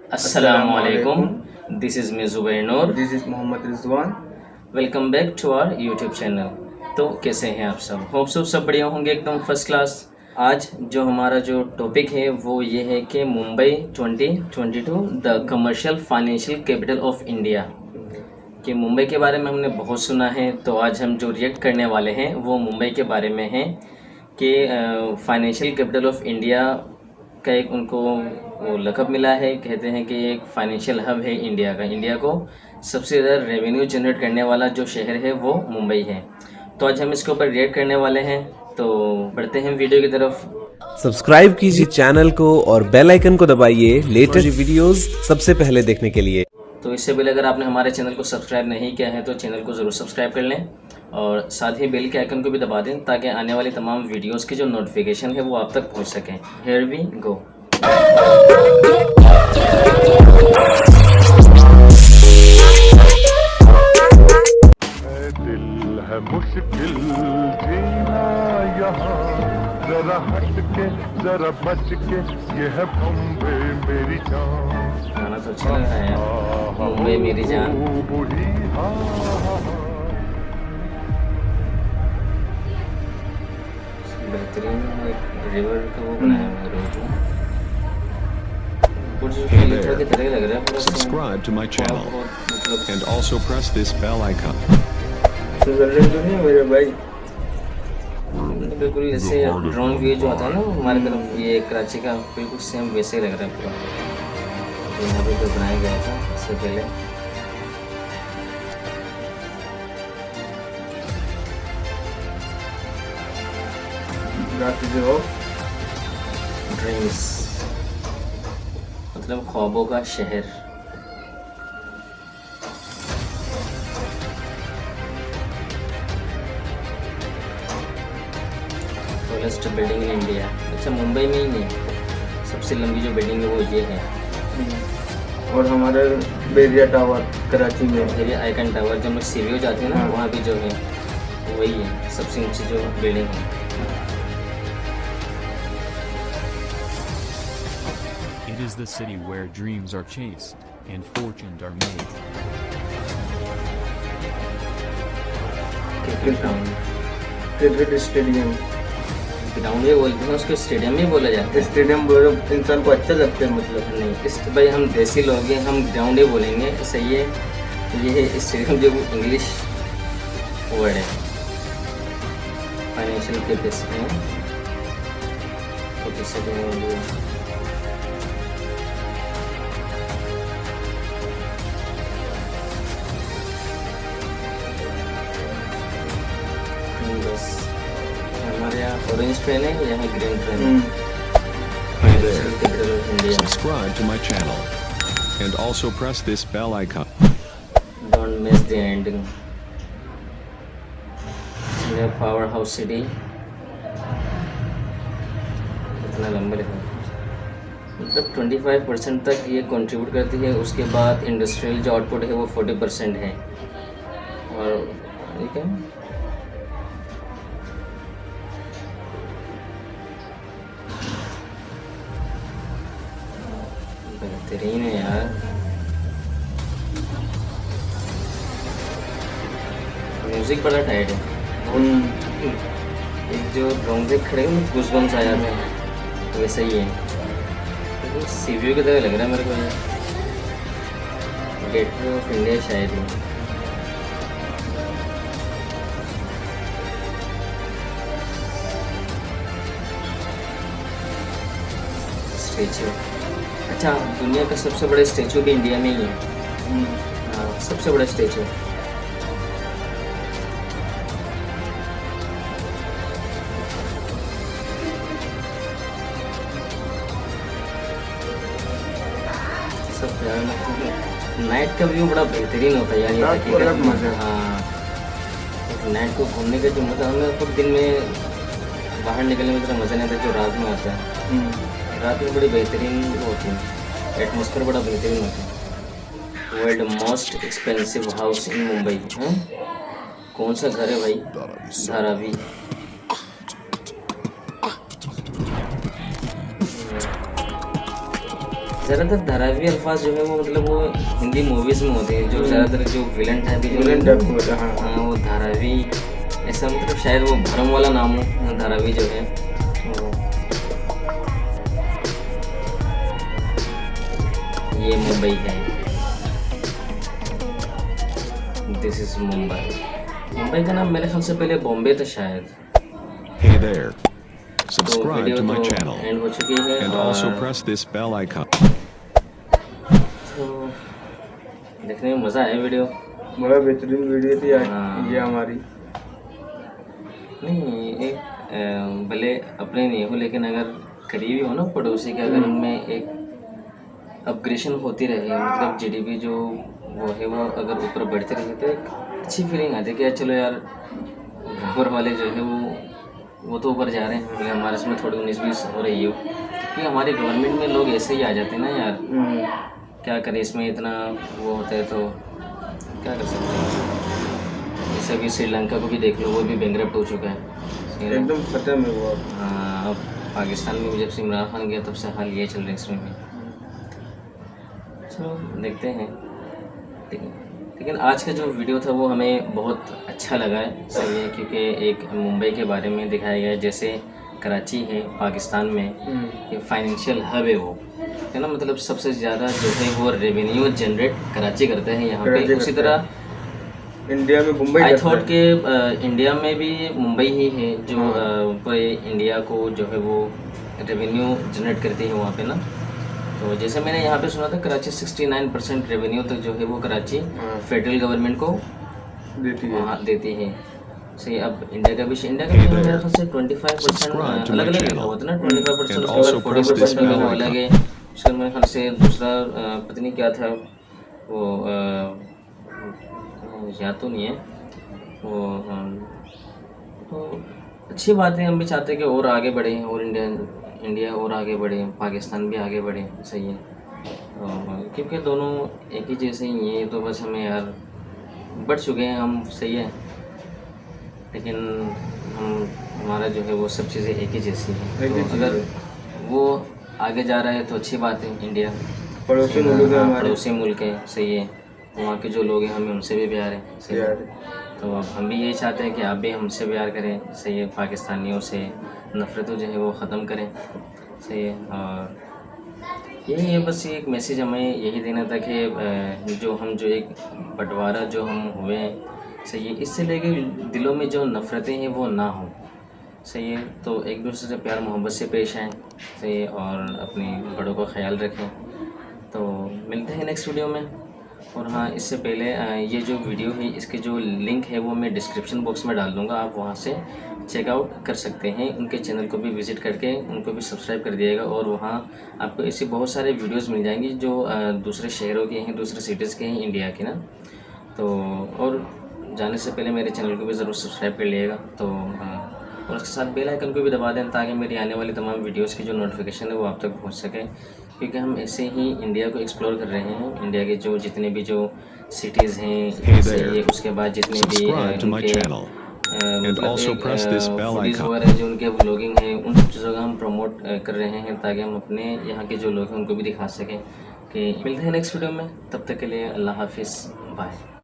Assalamualaikum. This is me Zubair Noor. This is Mohammad Rizwan. Welcome back to our YouTube channel. तो कैसे हैं आप सब? होप सब बढ़िया होंगे, एकदम फर्स्ट क्लास। आज जो हमारा जो टॉपिक है वो ये है कि Mumbai 2022 the commercial financial capital of India. कि मुंबई के बारे में हमने बहुत सुना है, तो आज हम जो रिएक्ट करने वाले हैं वो मुंबई के बारे में है कि फाइनेंशियल कैपिटल ऑफ इंडिया का एक उनको वो लक़ब मिला है। कहते हैं कि एक फाइनेंशियल हब है इंडिया का। इंडिया को सबसे ज़्यादा रेवेन्यू जनरेट करने वाला जो शहर है वो मुंबई है। तो आज हम इसके ऊपर रिएक्ट करने वाले हैं, तो बढ़ते हैं वीडियो की तरफ। सब्सक्राइब कीजिए चैनल को और बेल आइकन को दबाइए लेटेस्ट वीडियोस सबसे पहले देखने के लिए। तो इससे पहले अगर आपने हमारे चैनल को सब्सक्राइब नहीं किया है तो चैनल को ज़रूर सब्सक्राइब कर लें और साथ ही बेल के आइकन को भी दबा दें ताकि आने वाली तमाम वीडियोस की जो नोटिफिकेशन है वो आप तक पहुंच सकें। Here we go. दिल है मुश्किल जीना यहाँ, जरा हट के जरा बच के, ये है बॉम्बे मेरी जान। गाना तो अच्छा लग रहा है यार, मुंबई मेरी जान। बेहतरीन एक रिवर का वो बनाया है रोड। कुछ लिखा की तरह लग रहा है पूरा। Subscribe to my channel मतलब and also press this bell icon. Switzerland तो नहीं है मेरे भाई। बिल्कुल जैसे ड्रोन व्यू जो आता है ना हमारी तरफ, ये कराची का बिल्कुल सेम वैसे ही लग रहा है पूरा। तो यहाँ पे जो बनाया गया था इससे पहले ड्रीम्स मतलब ख्वाबों का शहर। Tallest building in India. अच्छा, मुंबई में ही नहीं, सबसे लंबी जो बिल्डिंग है वो ये है। और हमारा बेरिया टावर कराची में। फिर आइकन टावर, जब हम सीवीओ जाते हैं ना वहाँ भी जो है वही है सबसे ऊंची जो बिल्डिंग है। It is the city where dreams are chased and fortunes are made. Cricket stadium. Ground भी बोलते हैं उसको, स्टेडियम भी बोला जाता है। स्टेडियम बोलो इंसान को अच्छा लगता है, मतलब नहीं इस भाई हम देसी लोग हैं, हम ग्राउंड ही बोलेंगे, सही है। ये है स्टेडियम जो इंग्लिश वर्ड है फाइनेंशियल के बेस में। तो किससे बस हमारे यहाँ ऑरेंज ट्रेन है, यहाँ ग्रीन ट्रेन है। Financial capital of India. Subscribe to my channel and also press this bell icon. Don't miss the ending. ये पावर हाउस सिटी इतना लंबा लिखा है, मतलब 25% तक ये कंट्रीब्यूट करती है। उसके बाद इंडस्ट्रियल जो आउटपुट है वो 40% है। और ठीक है, बेहतरीन है यार। म्यूजिक बड़ा टाइट है। एक जो ड्रम से खड़े गूज़बम्स आ जाते हैं वैसा ही है। तो सीवीओ की तरह लग रहा है मेरे को ये। गेटवे ऑफ इंडिया शायद ही। स्टेचू, अच्छा दुनिया का सबसे बड़ा स्टेचू भी इंडिया में ही है। हाँ, सबसे बड़ा स्टेचू। सब नाइट का व्यू बड़ा बेहतरीन होता है यार, ये हकीकत में। हाँ, नाइट को घूमने का जो मज़ा, हमें खुद दिन में बाहर निकलने में इतना मज़ा नहीं आता जो रात में आता है। रात में बड़ी बेहतरीन होती है, एटमॉस्फेयर बड़ा बेहतरीन होता है। World most expensive house in Mumbai है। कौन सा घर है भाई? धारावी। ज़्यादातर धारावी अल्फाज जो है वो मतलब वो हिंदी मूवीज़ में होते हैं, जो ज़्यादातर जो विलन टाइप जो विलन टाइप में होता है, हाँ। हाँ वो धारावी ऐसा मतलब शायद वो भरम वाला नाम हो धारावी जो है। तो ये मुंबई है, दिस इज मुंबई। मुंबई का नाम मेरे ख्याल से पहले बॉम्बे था शायद। Hey there. तो Subscribe वीडियो to my तो channel एंड हो चुकी है and also और press this bell icon. तो देखने में मज़ा आया वीडियो। बड़ा बेहतरीन वीडियो थी आज हाँ। ये हमारी। नहीं एक भले अपने नहीं हो लेकिन अगर करीबी हो ना पड़ोसी के, अगर उनमें एक अपग्रेशन होती रहे, मतलब जीडीपी जो वो है वो अगर ऊपर बढ़ती रहे तो एक अच्छी फीलिंग आती है कि यार चलो यार बराबर वाले जो है वो तो ऊपर जा रहे हैं, मतलब हमारे इसमें थोड़ी 19-20 हो रही हो। कि हमारी गवर्नमेंट में लोग ऐसे ही आ जाते हैं ना यार, क्या करें इसमें इतना वो होता है तो क्या कर सकते हैं। जैसे अभी श्रीलंका को भी देख लो, वो भी बैंकरप्ट हो चुका है एकदम खत्म है वो। हाँ, अब पाकिस्तान में भी जब से इमरान खान गया तब से हाल ये चल रहा है इसमें भी। चलो देखते हैं, लेकिन आज का जो वीडियो था वो हमें बहुत अच्छा लगा है, सही है, क्योंकि एक मुंबई के बारे में दिखाया गया है। जैसे कराची है पाकिस्तान में, ये फाइनेंशियल हब है वो, है ना, मतलब सबसे ज़्यादा जो है वो रेवेन्यू जनरेट कराची करते हैं यहाँ पे। उसी तरह इंडिया में मुंबई आई करता थॉट है। के इंडिया में भी मुंबई ही है जो पूरे इंडिया को जो है वो रेवेन्यू जनरेट करती है वहाँ पे ना। तो जैसे मैंने यहाँ पे सुना था कराची 69% रेवेन्यू तक जो है वो कराची फेडरल गवर्नमेंट को देती है। वहाँ देती है। सही, अब इंडिया का भी मेरे ख्याल से 25% अलग अलग लिखा हुआ था ना, 25% उसके बाद 40% का वो अलग है। उसके मेरे ख्याल से दूसरा पता नहीं क्या था वो याद तो नहीं है वो। तो अच्छी बात है, हम भी चाहते हैं कि और आगे बढ़े और इंडिया और आगे बढ़े, पाकिस्तान भी आगे बढ़े, सही है। क्योंकि दोनों एक ही जैसे ही हैं, तो बस हमें यार बढ़ चुके हैं हम, सही है, लेकिन हमारा जो है वो सब चीज़ें एक ही जैसी हैं। तो अगर वो आगे जा रहा है तो अच्छी बात है। इंडिया पड़ोसी मुल्क है हमारे। पड़ोसी मुल्क है, सही है, वहाँ के जो लोग हैं हमें उनसे भी प्यार है, सही है। तो अब हम भी यही चाहते हैं कि आप भी हमसे प्यार करें, सही है, पाकिस्तानियों से नफ़रतों जो है वो ख़त्म करें, सही है। और यही है, बस एक मैसेज हमें यही देना था कि जो एक बंटवारा जो हम हुए हैं, सही है, इससे लेके दिलों में जो नफ़रतें हैं वो ना हो, सही है। तो एक दूसरे से प्यार मोहब्बत से पेश आएँ, सही है, और अपने बड़ों का ख्याल रखें। तो मिलते हैं नेक्स्ट वीडियो में। और हाँ, इससे पहले ये जो वीडियो है इसके जो लिंक है वो मैं डिस्क्रिप्शन बॉक्स में डाल दूँगा, आप वहाँ से चेकआउट कर सकते हैं। उनके चैनल को भी विज़िट करके उनको भी सब्सक्राइब कर दिएगा, और वहाँ आपको ऐसे बहुत सारे वीडियोस मिल जाएंगी जो दूसरे शहरों के हैं, दूसरे सिटीज़ के हैं इंडिया के ना। तो और जाने से पहले मेरे चैनल को भी ज़रूर सब्सक्राइब कर लीजिएगा। तो और उसके साथ बेल आइकन को भी दबा दें ताकि मेरी आने वाली तमाम वीडियोस की जो नोटिफिकेशन है वो आप तक पहुंच सके, क्योंकि हम ऐसे ही इंडिया को एक्सप्लोर कर रहे हैं। इंडिया के जो जितने भी जो सिटीज़ हैं, सही, उसके बाद जितने भी Subscribe to my channel and also press this bell foodies icon. वगैरह जो उनके व्लॉगिंग है, उन सब चीज़ों का हम प्रमोट कर रहे हैं ताकि हम अपने यहाँ के जो लोग हैं उनको भी दिखा सकें। कि मिलते हैं नेक्स्ट वीडियो में, तब तक के लिए अल्लाह हाफिज़, बाय।